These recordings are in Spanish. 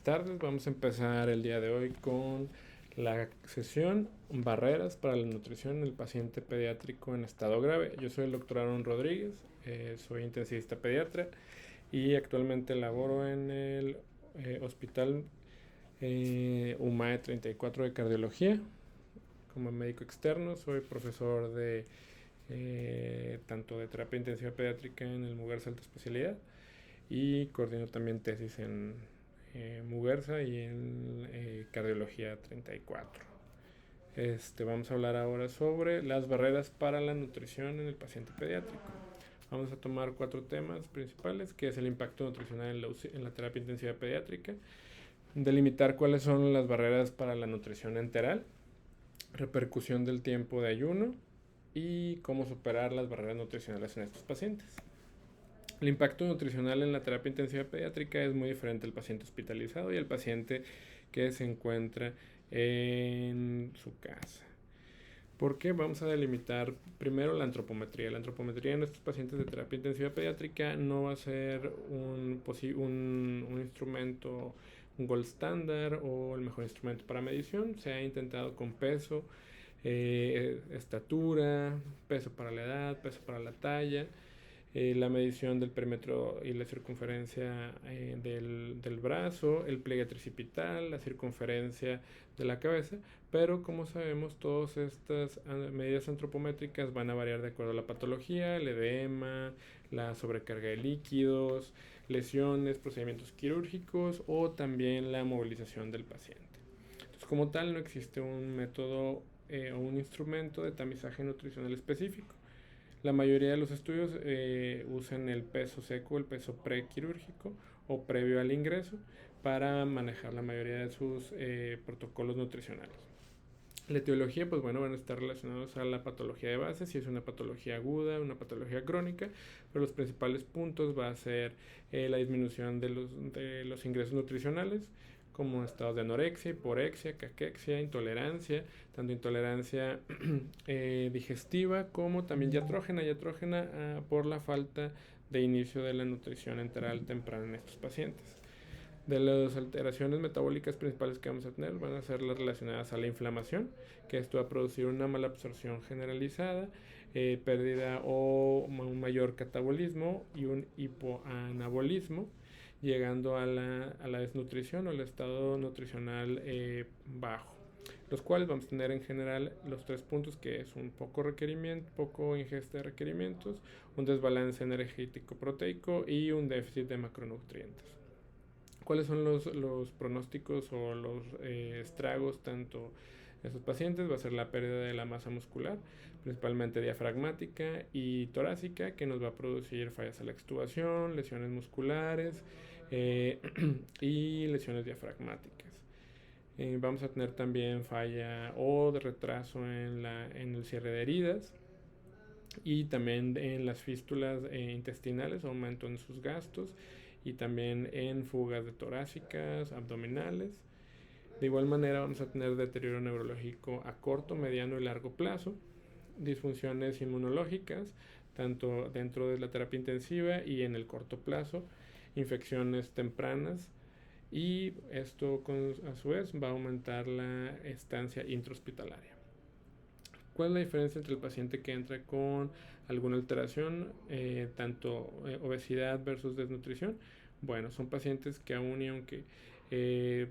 tardes. Vamos a empezar el día de hoy con la sesión Barreras para la nutrición en el paciente pediátrico en estado grave. Yo soy el doctor Aaron Rodríguez, soy intensivista pediatra y actualmente laboro en el Hospital UMAE 34 de cardiología. Como médico externo, soy profesor de tanto de terapia intensiva pediátrica en el Muguerza Alta Especialidad y coordino también tesis en Muguerza y en cardiología 34. Vamos a hablar ahora sobre las barreras para la nutrición en el paciente pediátrico. Vamos a tomar 4 temas principales, que es el impacto nutricional en la terapia intensiva pediátrica, delimitar cuáles son las barreras para la nutrición enteral, repercusión del tiempo de ayuno y cómo superar las barreras nutricionales en estos pacientes. El impacto nutricional en la terapia intensiva pediátrica es muy diferente al paciente hospitalizado y al paciente que se encuentra en su casa. ¿Por qué? Vamos a delimitar primero la antropometría. La antropometría en estos pacientes de terapia intensiva pediátrica no va a ser un instrumento, un gold standard o el mejor instrumento para medición. Se ha intentado con peso, estatura, peso para la edad, peso para la talla, la medición del perímetro y la circunferencia del brazo, el pliegue tricipital, la circunferencia de la cabeza, pero como sabemos todas estas medidas antropométricas van a variar de acuerdo a la patología, el edema, la sobrecarga de líquidos, lesiones, procedimientos quirúrgicos o también la movilización del paciente. Entonces, como tal, no existe un método o un instrumento de tamizaje nutricional específico. La mayoría de los estudios usan el peso seco, el peso prequirúrgico o previo al ingreso para manejar la mayoría de sus protocolos nutricionales. La etiología, pues bueno, van a estar relacionados a la patología de base, si es una patología aguda, una patología crónica, pero los principales puntos va a ser la disminución de los ingresos nutricionales, como estados de anorexia, hiporexia, caquexia, intolerancia, tanto intolerancia digestiva como también iatrógena por la falta de inicio de la nutrición enteral temprana en estos pacientes. De las alteraciones metabólicas principales que vamos a tener van a ser las relacionadas a la inflamación, que esto va a producir una mala absorción generalizada, pérdida o un mayor catabolismo y un hipoanabolismo, llegando a la desnutrición o el estado nutricional bajo, los cuales vamos a tener en general los 3 puntos, que es un poco ingesta de requerimientos, un desbalance energético proteico y un déficit de macronutrientes. ¿Cuáles son los pronósticos o los estragos tanto de estos pacientes? Va a ser la pérdida de la masa muscular, principalmente diafragmática y torácica, que nos va a producir fallas a la extubación, lesiones musculares y lesiones diafragmáticas. Vamos a tener también falla o de retraso en el cierre de heridas y también en las fístulas intestinales, aumento en sus gastos y también en fugas de torácicas, abdominales. De igual manera vamos a tener deterioro neurológico a corto, mediano y largo plazo, disfunciones inmunológicas, tanto dentro de la terapia intensiva y en el corto plazo, infecciones tempranas, y esto a su vez va a aumentar la estancia intrahospitalaria. ¿Cuál es la diferencia entre el paciente que entra con alguna alteración, tanto obesidad versus desnutrición? Bueno, son pacientes que aún y aunque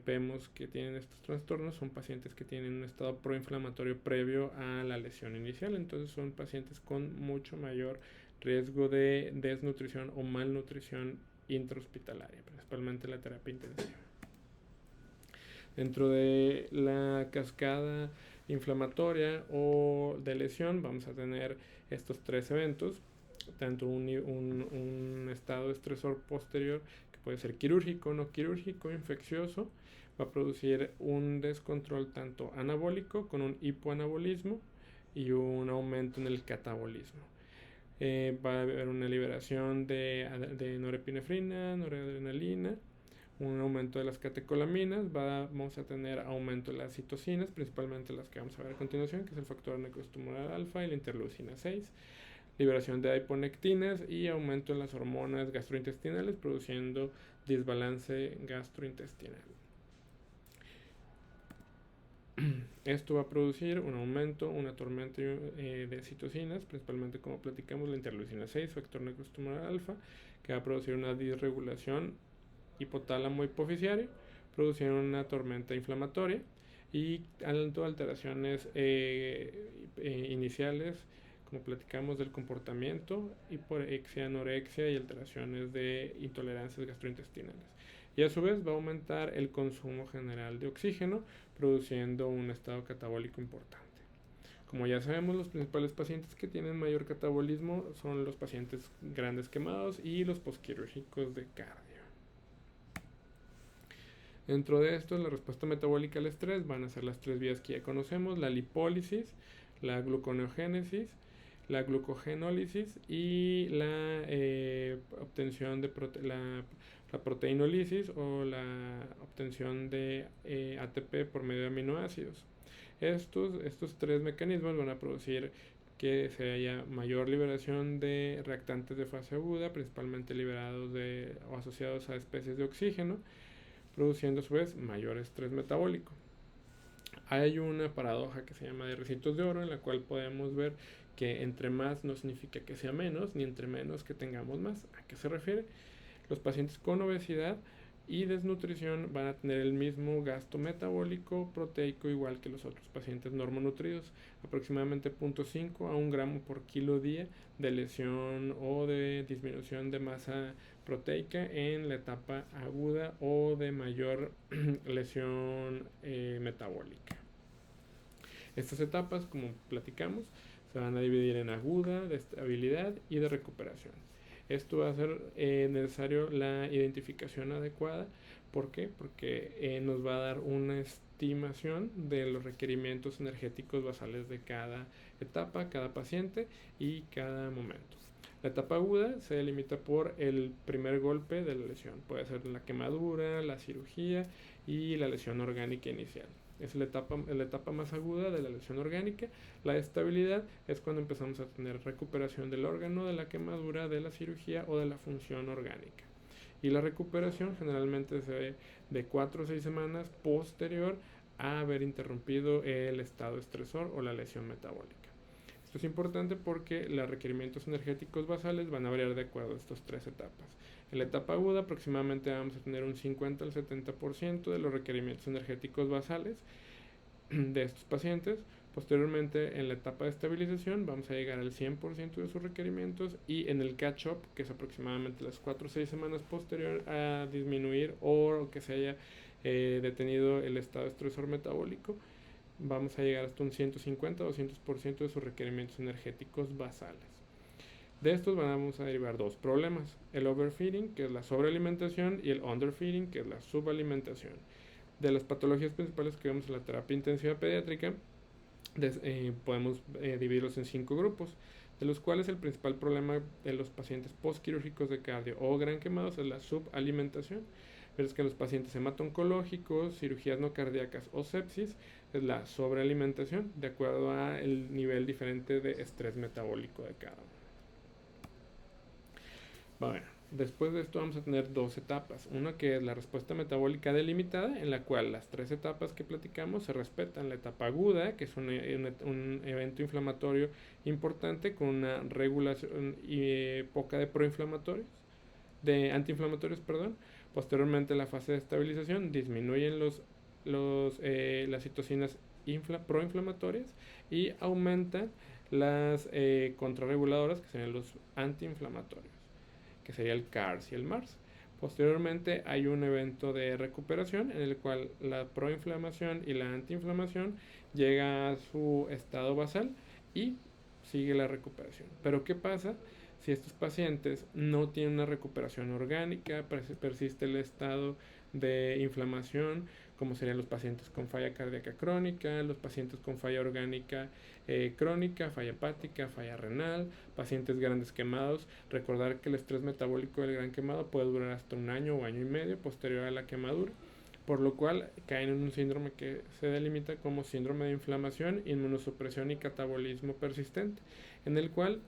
vemos que tienen estos trastornos, son pacientes que tienen un estado proinflamatorio previo a la lesión inicial, entonces son pacientes con mucho mayor riesgo de desnutrición o malnutrición intrahospitalaria, principalmente la terapia intensiva. Dentro de la cascada inflamatoria o de lesión vamos a tener estos 3 eventos, tanto un estado de estresor posterior que puede ser quirúrgico, no quirúrgico, infeccioso, va a producir un descontrol tanto anabólico con un hipoanabolismo y un aumento en el catabolismo. Va a haber una liberación de norepinefrina, noradrenalina, un aumento de las catecolaminas, vamos a tener aumento de las citocinas, principalmente las que vamos a ver a continuación, que es el factor necrotumoral alfa y la interleucina 6, liberación de adiponectinas y aumento en las hormonas gastrointestinales, produciendo desbalance gastrointestinal. Esto va a producir un aumento, una tormenta de citocinas, principalmente como platicamos la interleucina 6, factor necrotumoral alfa, que va a producir una disregulación hipotálamo hipofisiario, produciendo una tormenta inflamatoria y alteraciones iniciales, como platicamos del comportamiento, hiporexia, anorexia y alteraciones de intolerancias gastrointestinales. Y a su vez va a aumentar el consumo general de oxígeno, produciendo un estado catabólico importante. Como ya sabemos, los principales pacientes que tienen mayor catabolismo son los pacientes grandes quemados y los posquirúrgicos de cardio. Dentro de esto, la respuesta metabólica al estrés van a ser las tres vías que ya conocemos: la lipólisis, la gluconeogénesis, la glucogenólisis y la obtención de la proteinólisis o la obtención de ATP por medio de aminoácidos. Estos tres mecanismos van a producir que se haya mayor liberación de reactantes de fase aguda, principalmente liberados o asociados a especies de oxígeno, produciendo a su vez mayor estrés metabólico. Hay una paradoja que se llama de recitos de oro, en la cual podemos ver que entre más no significa que sea menos, ni entre menos que tengamos más. ¿A qué se refiere? Los pacientes con obesidad y desnutrición van a tener el mismo gasto metabólico proteico igual que los otros pacientes normonutridos, aproximadamente 0.5 a 1 gramo por kilo día de lesión o de disminución de masa proteica en la etapa aguda o de mayor lesión metabólica. Estas etapas, como platicamos, se van a dividir en aguda, de estabilidad y de recuperación. Esto va a ser necesario la identificación adecuada. ¿Por qué? Porque nos va a dar una estimación de los requerimientos energéticos basales de cada etapa, cada paciente y cada momento. La etapa aguda se delimita por el primer golpe de la lesión. Puede ser la quemadura, la cirugía y la lesión orgánica inicial. Es la etapa más aguda de la lesión orgánica. La estabilidad es cuando empezamos a tener recuperación del órgano, de la quemadura, de la cirugía o de la función orgánica. Y la recuperación generalmente se ve de 4 a 6 semanas posterior a haber interrumpido el estado estresor o la lesión metabólica. Esto es importante porque los requerimientos energéticos basales van a variar de acuerdo a estas tres etapas. En la etapa aguda aproximadamente vamos a tener un 50 al 70% de los requerimientos energéticos basales de estos pacientes. Posteriormente, en la etapa de estabilización vamos a llegar al 100% de sus requerimientos, y en el catch-up, que es aproximadamente las 4 o 6 semanas posterior a disminuir o que se haya detenido el estado estresor metabólico, vamos a llegar hasta un 150-200% de sus requerimientos energéticos basales. De estos vamos a derivar dos problemas: el overfeeding, que es la sobrealimentación, y el underfeeding, que es la subalimentación. De las patologías principales que vemos en la terapia intensiva pediátrica, podemos dividirlos en 5 grupos, de los cuales el principal problema de los pacientes postquirúrgicos de cardio o gran quemados es la subalimentación, pero es que los pacientes hemato-oncológicos, cirugías no cardíacas o sepsis es la sobrealimentación, de acuerdo a el nivel diferente de estrés metabólico de cada uno. Bueno, después de esto vamos a tener dos etapas. Una que es la respuesta metabólica delimitada, en la cual las 3 etapas que platicamos se respetan. La etapa aguda, que es un evento inflamatorio importante con una regulación y poca de antiinflamatorios, perdón. Posteriormente, la fase de estabilización, disminuyen las citocinas proinflamatorias y aumentan las contrarreguladoras, que serían los antiinflamatorios, que sería el CARS y el MARS. Posteriormente hay un evento de recuperación en el cual la proinflamación y la antiinflamación llega a su estado basal y sigue la recuperación. Pero ¿qué pasa si estos pacientes no tienen una recuperación orgánica? Persiste el estado de inflamación, como serían los pacientes con falla cardíaca crónica, los pacientes con falla orgánica crónica, falla hepática, falla renal, pacientes grandes quemados. Recordar que el estrés metabólico del gran quemado puede durar hasta 1 año o año y medio posterior a la quemadura, por lo cual caen en un síndrome que se delimita como síndrome de inflamación, inmunosupresión y catabolismo persistente, en el cual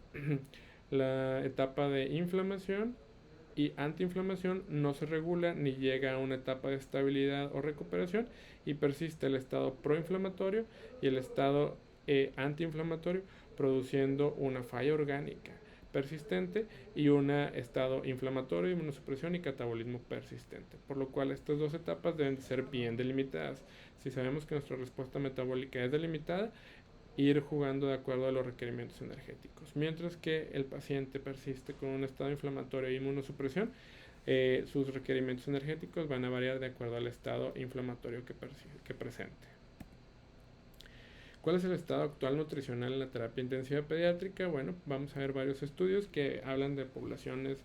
la etapa de inflamación y antiinflamación no se regula ni llega a una etapa de estabilidad o recuperación y persiste el estado proinflamatorio y el estado antiinflamatorio, produciendo una falla orgánica persistente y un estado inflamatorio, inmunosupresión y catabolismo persistente, por lo cual estas dos etapas deben ser bien delimitadas. Si sabemos que nuestra respuesta metabólica es delimitada, ir jugando de acuerdo a los requerimientos energéticos. Mientras que el paciente persiste con un estado inflamatorio e inmunosupresión, sus requerimientos energéticos van a variar de acuerdo al estado inflamatorio que presente. ¿Cuál es el estado actual nutricional en la terapia intensiva pediátrica? Bueno, vamos a ver varios estudios que hablan de poblaciones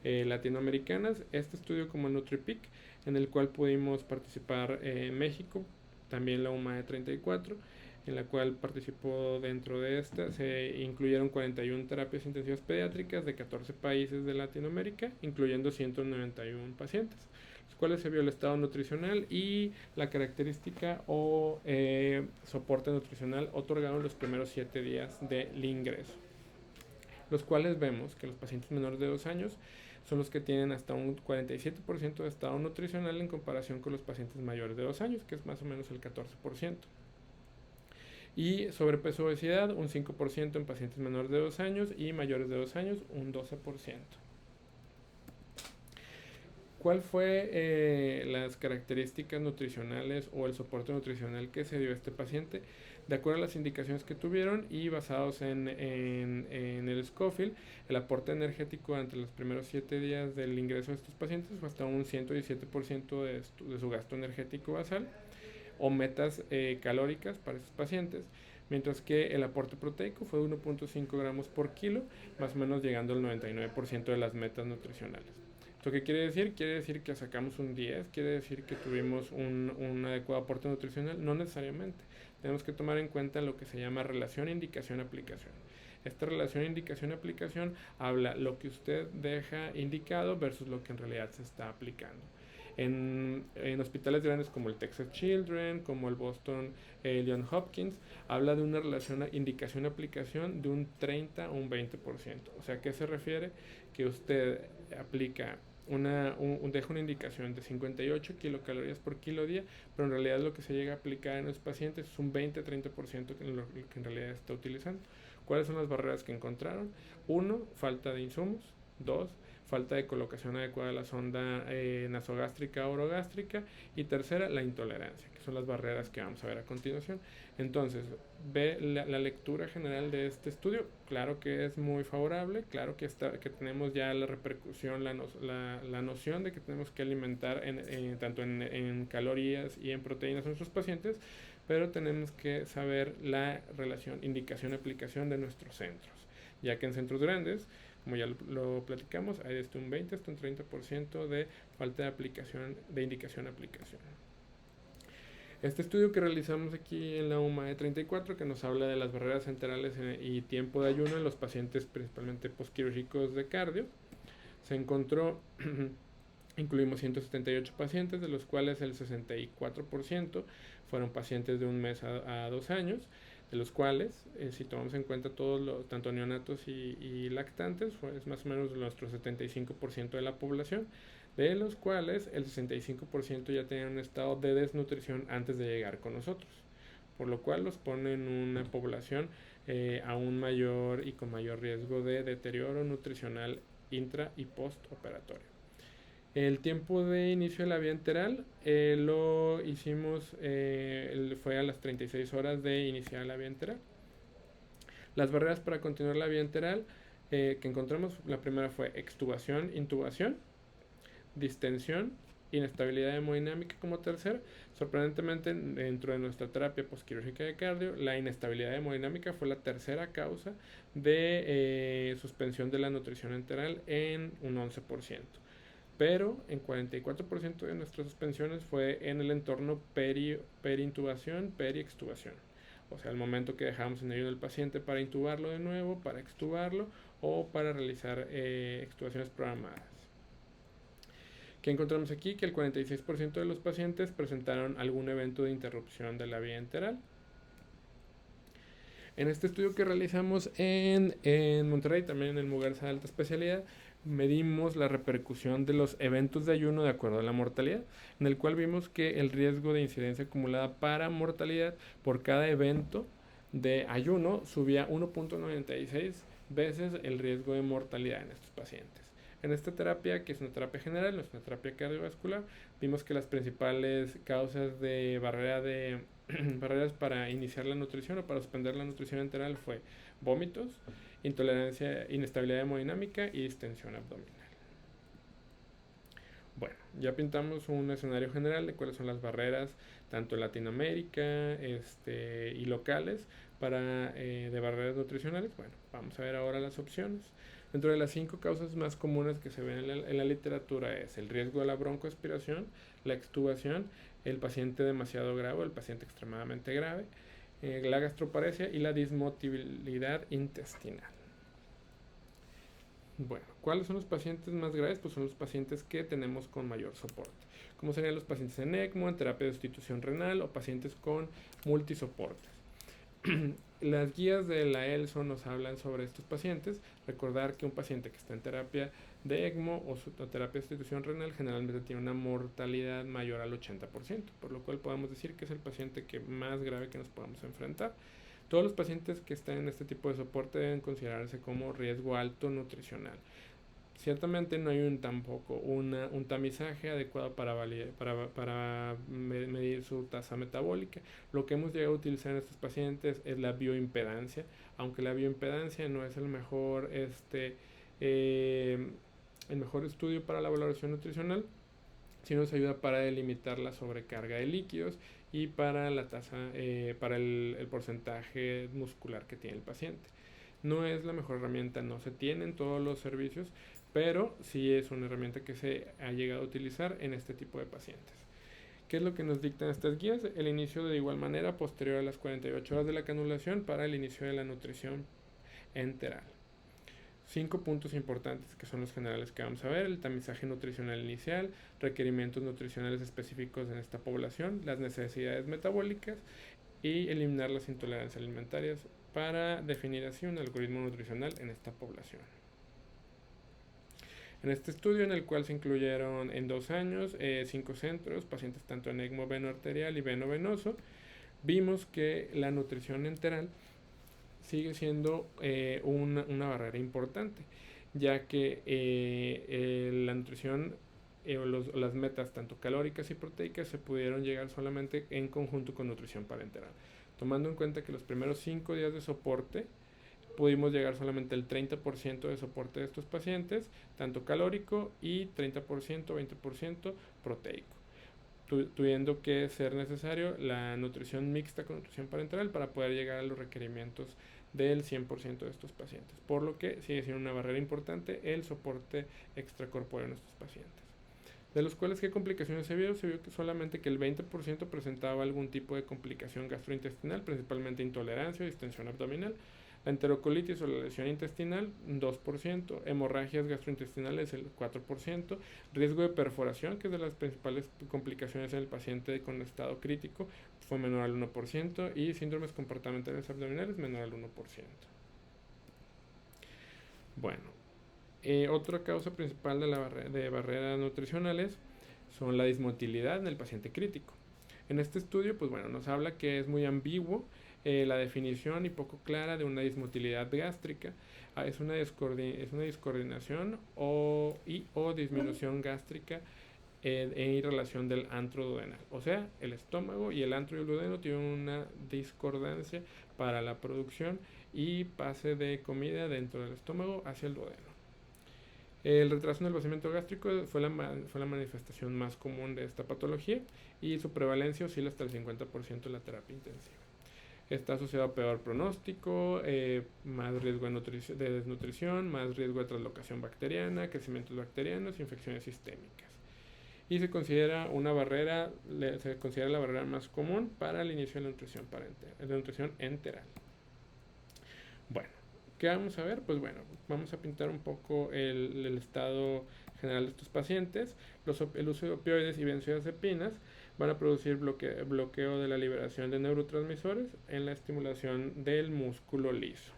latinoamericanas. Este estudio como el NutriPeak, en el cual pudimos participar en México, también la UMAE 34, en la cual participó dentro de esta. Se incluyeron 41 terapias intensivas pediátricas de 14 países de Latinoamérica, incluyendo 191 pacientes, los cuales se vio el estado nutricional y la característica o soporte nutricional otorgado en los primeros 7 días del ingreso, los cuales vemos que los pacientes menores de 2 años son los que tienen hasta un 47% de estado nutricional en comparación con los pacientes mayores de 2 años, que es más o menos el 14%. Y sobrepeso obesidad, un 5% en pacientes menores de 2 años y mayores de 2 años, un 12%. ¿Cuál fue las características nutricionales o el soporte nutricional que se dio a este paciente? De acuerdo a las indicaciones que tuvieron y basados en el Scofield, el aporte energético durante los primeros 7 días del ingreso de estos pacientes fue hasta un 117% de su gasto energético basal o metas calóricas para estos pacientes, mientras que el aporte proteico fue de 1.5 gramos por kilo, más o menos llegando al 99% de las metas nutricionales. ¿Esto qué quiere decir? Quiere decir que sacamos un 10, quiere decir que tuvimos un adecuado aporte nutricional, no necesariamente. Tenemos que tomar en cuenta lo que se llama relación indicación-aplicación. Esta relación indicación-aplicación habla lo que usted deja indicado versus lo que en realidad se está aplicando. En hospitales grandes como el Texas Children, como el Boston Johns Hopkins, habla de una relación indicación-aplicación de un 30 o un 20%. O sea, ¿a qué se refiere? Que usted aplica deja una indicación de 58 kilocalorías por kilo día, pero en realidad lo que se llega a aplicar en los pacientes es un 20-30% que en realidad está utilizando. ¿Cuáles son las barreras que encontraron? 1, falta de insumos. 2, falta de colocación adecuada de la sonda nasogástrica o orogástrica. Y tercera, la intolerancia, que son las barreras que vamos a ver a continuación. Entonces, ve la lectura general de este estudio. Claro que es muy favorable, claro que tenemos ya la repercusión, la noción de que tenemos que alimentar tanto en calorías y en proteínas a nuestros pacientes, pero tenemos que saber la relación indicación-aplicación de nuestros centros, ya que en centros grandes, como ya lo platicamos, hay desde un 20 hasta un 30% de falta de aplicación, de indicación-aplicación. Este estudio que realizamos aquí en la UMAE 34, que nos habla de las barreras enterales y tiempo de ayuno en los pacientes principalmente posquirúrgicos de cardio, se encontró, incluimos 178 pacientes, de los cuales el 64% fueron pacientes de 1 mes a 2 años, de los cuales, si tomamos en cuenta todos los, tanto neonatos y lactantes, es más o menos nuestro 75% de la población, de los cuales el 65% ya tenían un estado de desnutrición antes de llegar con nosotros, por lo cual los pone en una población aún mayor y con mayor riesgo de deterioro nutricional intra y postoperatorio. El tiempo de inicio de la vía enteral lo hicimos, fue a las 36 horas de iniciar la vía enteral. Las barreras para continuar la vía enteral que encontramos, la primera fue extubación, intubación, distensión, inestabilidad hemodinámica como tercera. Sorprendentemente, dentro de nuestra terapia posquirúrgica de cardio, la inestabilidad hemodinámica fue la tercera causa de suspensión de la nutrición enteral en un 11%. Pero en 44% de nuestras suspensiones fue en el entorno peri-intubación, peri-extubación. O sea, el momento que dejamos en ayuno al paciente para intubarlo de nuevo, para extubarlo o para realizar extubaciones programadas. ¿Qué encontramos aquí? Que el 46% de los pacientes presentaron algún evento de interrupción de la vía enteral. En este estudio que realizamos en Monterrey, también en el Mugarza de alta especialidad, medimos la repercusión de los eventos de ayuno de acuerdo a la mortalidad, en el cual vimos que el riesgo de incidencia acumulada para mortalidad por cada evento de ayuno subía 1.96 veces el riesgo de mortalidad en estos pacientes. En esta terapia, que es una terapia general, no es una terapia cardiovascular, vimos que las principales causas de barreras para iniciar la nutrición o para suspender la nutrición enteral fue vómitos, intolerancia, inestabilidad hemodinámica y distensión abdominal. Bueno, ya pintamos un escenario general de cuáles son las barreras, tanto en Latinoamérica y locales, de barreras nutricionales. Bueno, vamos a ver ahora las opciones. Dentro de las 5 causas más comunes que se ven en la literatura es el riesgo de la broncoaspiración, la extubación, el paciente demasiado grave, el paciente extremadamente grave, la gastroparesia y la dismotilidad intestinal. Bueno, ¿cuáles son los pacientes más graves? Pues son los pacientes que tenemos con mayor soporte, como serían los pacientes en ECMO, en terapia de sustitución renal o pacientes con multisoportes. Las guías de la ELSO nos hablan sobre estos pacientes. Recordar que un paciente que está en terapia de ECMO o terapia de sustitución renal generalmente tiene una mortalidad mayor al 80%, por lo cual podemos decir que es el paciente más grave que nos podamos enfrentar. Todos los pacientes que están en este tipo de soporte deben considerarse como riesgo alto nutricional. Ciertamente no hay tampoco un tamizaje adecuado para medir su tasa metabólica. Lo que hemos llegado a utilizar en estos pacientes es la bioimpedancia, aunque la bioimpedancia no es el mejor estudio para la valoración nutricional, sí nos ayuda para delimitar la sobrecarga de líquidos y para la tasa, para el porcentaje muscular que tiene el paciente. No es la mejor herramienta, no se tiene en todos los servicios, pero sí es una herramienta que se ha llegado a utilizar en este tipo de pacientes. ¿Qué es lo que nos dictan estas guías? El inicio de igual manera posterior a las 48 horas de la canulación para el inicio de la nutrición enteral. 5 puntos importantes que son los generales que vamos a ver: el tamizaje nutricional inicial, requerimientos nutricionales específicos en esta población, las necesidades metabólicas y eliminar las intolerancias alimentarias para definir así un algoritmo nutricional en esta población. En este estudio, en el cual se incluyeron en 2 años 5 centros, pacientes tanto en ECMO venoarterial y venovenoso, vimos que la nutrición enteral sigue siendo una barrera importante, ya que la nutrición las metas tanto calóricas y proteicas se pudieron llegar solamente en conjunto con nutrición parenteral, tomando en cuenta que los primeros 5 días de soporte pudimos llegar solamente al 30% de soporte de estos pacientes, tanto calórico, y 30%, 20% proteico, tuviendo que ser necesario la nutrición mixta con nutrición parenteral para poder llegar a los requerimientos del 100% de estos pacientes, por lo que sigue siendo una barrera importante el soporte extracorpóreo en estos pacientes. De los cuales, ¿qué complicaciones se vio? Se vio que solamente que el 20% presentaba algún tipo de complicación gastrointestinal, principalmente intolerancia o distensión abdominal. La enterocolitis o la lesión intestinal, 2%, hemorragias gastrointestinales, el 4%, riesgo de perforación, que es de las principales complicaciones en el paciente con estado crítico, fue menor al 1%, y síndromes comportamentales abdominales, menor al 1%. Bueno, otra causa principal de barreras nutricionales son la dismotilidad en el paciente crítico. En este estudio, pues bueno, nos habla que es muy ambiguo la definición y poco clara de una dismotilidad gástrica. Es una discoordinación o disminución gástrica en relación del antro duodenal. O sea, el estómago y el antro y el duodeno tienen una discordancia para la producción y pase de comida dentro del estómago hacia el duodeno. El retraso en el vaciamiento gástrico fue la manifestación más común de esta patología, y su prevalencia oscila hasta el 50% en la terapia intensiva. Está asociado a peor pronóstico, más riesgo de desnutrición, más riesgo de traslocación bacteriana, crecimientos bacterianos, infecciones sistémicas. Y se considera la barrera más común para el inicio de la nutrición enteral. Bueno, ¿qué vamos a ver? Pues bueno, vamos a pintar un poco el estado general de estos pacientes. El uso de opioides y benzodiazepinas van a producir bloqueo de la liberación de neurotransmisores en la estimulación del músculo liso.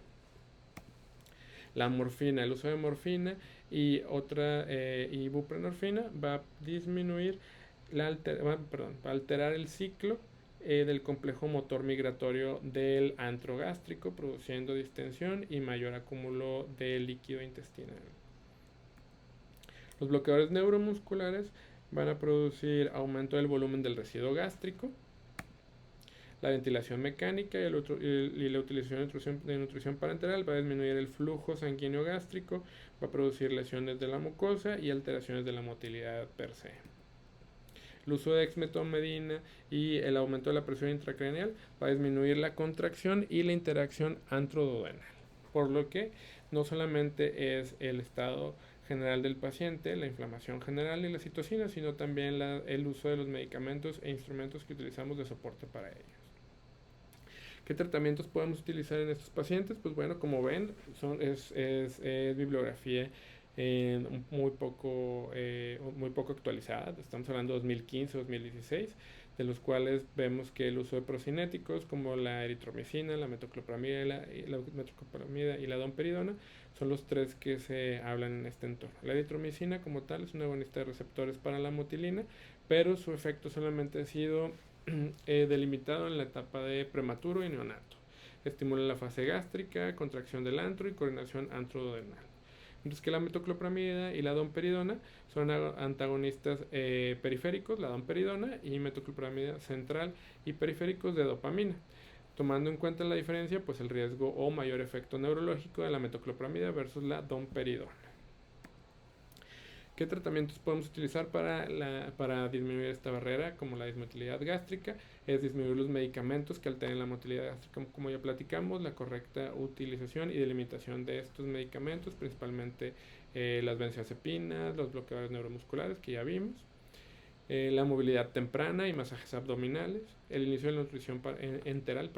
La morfina, el uso de morfina y otra ibuprenorfina va a disminuir va a alterar el ciclo del complejo motor migratorio del antro gástrico, produciendo distensión y mayor acúmulo de líquido intestinal. Los bloqueadores neuromusculares van a producir aumento del volumen del residuo gástrico, la ventilación mecánica y la utilización de nutrición parenteral va a disminuir el flujo sanguíneo gástrico, va a producir lesiones de la mucosa y alteraciones de la motilidad per se. El uso de dexmedetomidina y el aumento de la presión intracraneal va a disminuir la contracción y la interacción antroduodenal, por lo que no solamente es el estado general del paciente, la inflamación general y la citocina, sino también el uso de los medicamentos e instrumentos que utilizamos de soporte para ellos. ¿Qué tratamientos podemos utilizar en estos pacientes? Pues bueno, como ven, es bibliografía muy poco actualizada. Estamos hablando de 2015-2016, de los cuales vemos que el uso de procinéticos como la eritromicina, la metoclopramida y la domperidona son los tres que se hablan en este entorno. La eritromicina como tal es un agonista de receptores para la motilina, pero su efecto solamente ha sido delimitado en la etapa de prematuro y neonato. Estimula la fase gástrica, contracción del antro y coordinación antroduodenal. Mientras que la metoclopramida y la domperidona son antagonistas periféricos, la domperidona, y metoclopramida central y periféricos de dopamina. Tomando en cuenta la diferencia, pues el riesgo o mayor efecto neurológico de la metoclopramida versus la domperidona. ¿Qué tratamientos podemos utilizar para disminuir esta barrera? Como la dismotilidad gástrica, es disminuir los medicamentos que alteren la motilidad gástrica, como ya platicamos, la correcta utilización y delimitación de estos medicamentos, principalmente las benzodiazepinas, los bloqueadores neuromusculares que ya vimos, la movilidad temprana y masajes abdominales, el inicio de la nutrición enteral,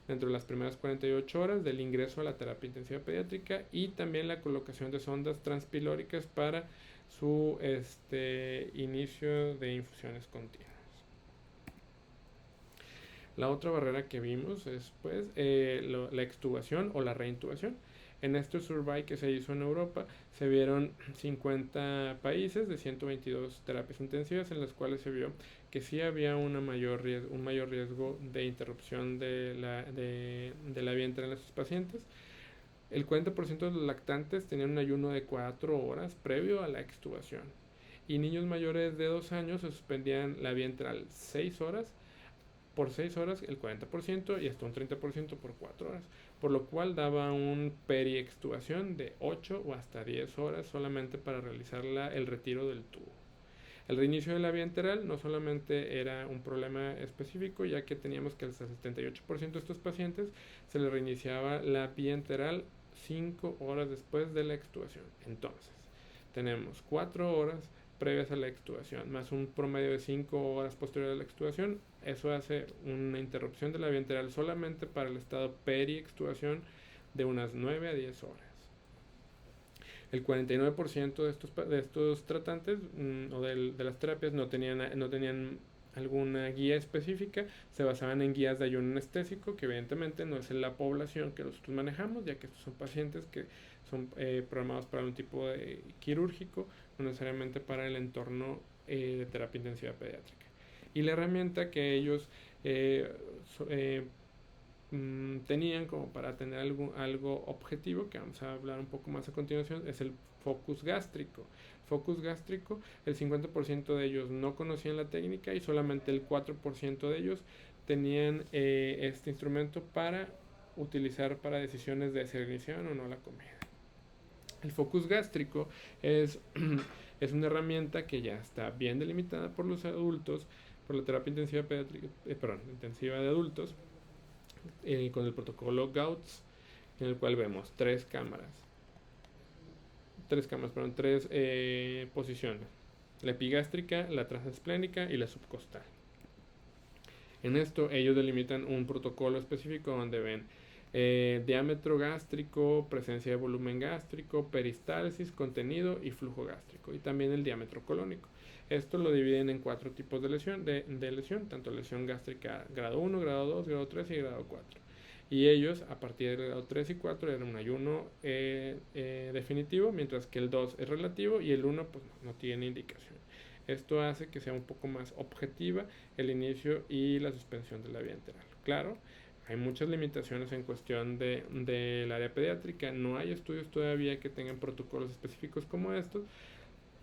dentro de las primeras 48 horas del ingreso a la terapia intensiva pediátrica, y también la colocación de sondas transpilóricas para su inicio de infusiones continuas. La otra barrera que vimos es la extubación o la reintubación. En este survey que se hizo en Europa se vieron 50 países de 122 terapias intensivas, en las cuales se vio que sí había un mayor riesgo de interrupción de la vía enteral en estos pacientes. El 40% de los lactantes tenían un ayuno de 4 horas previo a la extubación, y niños mayores de 2 años se suspendían la vía enteral 6 horas, por 6 horas el 40% y hasta un 30% por 4 horas, por lo cual daba un periextubación de 8 o hasta 10 horas solamente para realizar el retiro del tubo. El reinicio de la vía enteral no solamente era un problema específico, ya que teníamos que hasta el 78% de estos pacientes se les reiniciaba la vía enteral 5 horas después de la extubación. Entonces, tenemos 4 horas previas a la extubación, más un promedio de 5 horas posterior a la extubación. Eso hace una interrupción de la vía enteral solamente para el estado periextubación de unas 9 a 10 horas. El 49% de estos tratantes o de las terapias no tenían alguna guía específica, se basaban en guías de ayuno anestésico, que evidentemente no es en la población que nosotros manejamos, ya que estos son pacientes que son programados para un tipo de quirúrgico, no necesariamente para el entorno de terapia intensiva pediátrica. Y la herramienta que ellos tenían como para tener algo objetivo, que vamos a hablar un poco más a continuación, es el focus gástrico. Focus gástrico, el 50% de ellos no conocían la técnica y solamente el 4% de ellos tenían este instrumento para utilizar para decisiones de si iniciaban o no la comida. El focus gástrico es una herramienta que ya está bien delimitada por los adultos, por la terapia intensiva intensiva de adultos, con el protocolo GAUTS, en el cual vemos tres posiciones: la epigástrica, la transesplénica y la subcostal. En esto ellos delimitan un protocolo específico donde ven diámetro gástrico, presencia de volumen gástrico, peristalsis, contenido y flujo gástrico, y también el diámetro colónico. Esto lo dividen en 4 tipos de lesión, tanto lesión gástrica grado 1, grado 2, grado 3 y grado 4. y ellos a partir del grado 3 y 4 eran un ayuno definitivo, mientras que el 2 es relativo y el 1 pues no tiene indicación. Esto hace que sea un poco más objetiva el inicio y la suspensión de la vía enteral. Claro, hay muchas limitaciones en cuestión del área pediátrica, no hay estudios todavía que tengan protocolos específicos como estos.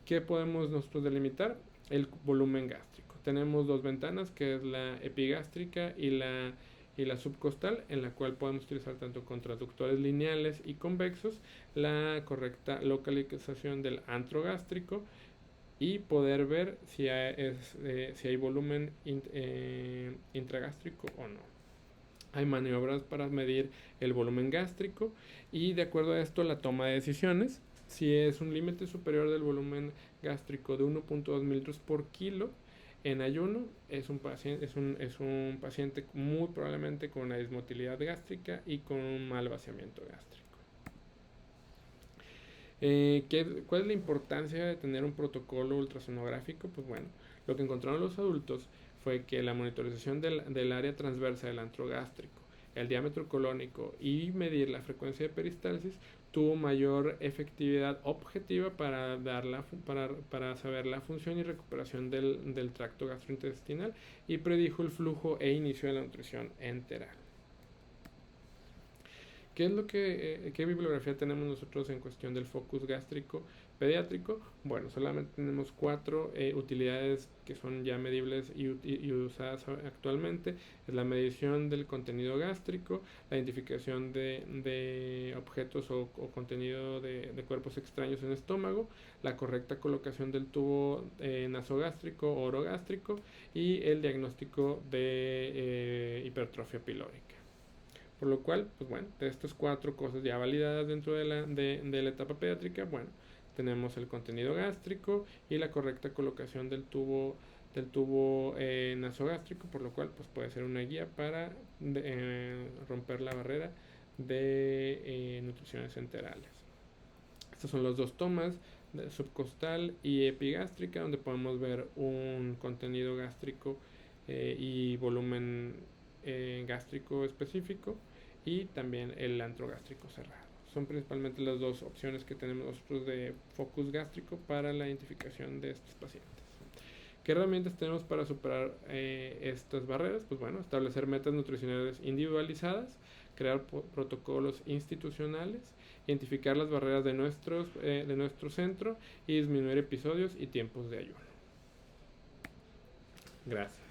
¿Qué podemos nosotros delimitar? El volumen gástrico. Tenemos dos ventanas, que es la epigástrica y la subcostal, en la cual podemos utilizar tanto con transductores lineales y convexos la correcta localización del antro gástrico y poder ver si hay volumen intragástrico o no. Hay maniobras para medir el volumen gástrico y de acuerdo a esto la toma de decisiones. Si es un límite superior del volumen gástrico de 1.2 mililitros por kilo en ayuno, es un paciente muy probablemente con una dismotilidad gástrica y con un mal vaciamiento gástrico. ¿Cuál es la importancia de tener un protocolo ultrasonográfico? Pues bueno, lo que encontraron los adultos fue que la monitorización del área transversa del antro gástrico, el diámetro colónico y medir la frecuencia de peristalsis tuvo mayor efectividad objetiva para saber la función y recuperación del tracto gastrointestinal y predijo el flujo e inicio de la nutrición enteral. ¿Qué bibliografía tenemos nosotros en cuestión del focus gástrico pediátrico? Bueno, solamente tenemos 4 utilidades que son ya medibles y usadas actualmente. Es la medición del contenido gástrico, la identificación de objetos o contenido de cuerpos extraños en el estómago, la correcta colocación del tubo nasogástrico o orogástrico y el diagnóstico de hipertrofia pilórica. Por lo cual, pues bueno, de estas 4 cosas ya validadas dentro de la etapa pediátrica, bueno, tenemos el contenido gástrico y la correcta colocación del tubo nasogástrico, por lo cual pues puede ser una guía para romper la barrera de nutriciones enterales. Estas son las 2 tomas, subcostal y epigástrica, donde podemos ver un contenido gástrico y volumen gástrico específico y también el antro gástrico cerrado. Son principalmente las 2 opciones que tenemos nosotros de focus gástrico para la identificación de estos pacientes. ¿Qué herramientas tenemos para superar estas barreras? Pues bueno, establecer metas nutricionales individualizadas, crear protocolos institucionales, identificar las barreras de nuestro centro y disminuir episodios y tiempos de ayuno. Gracias.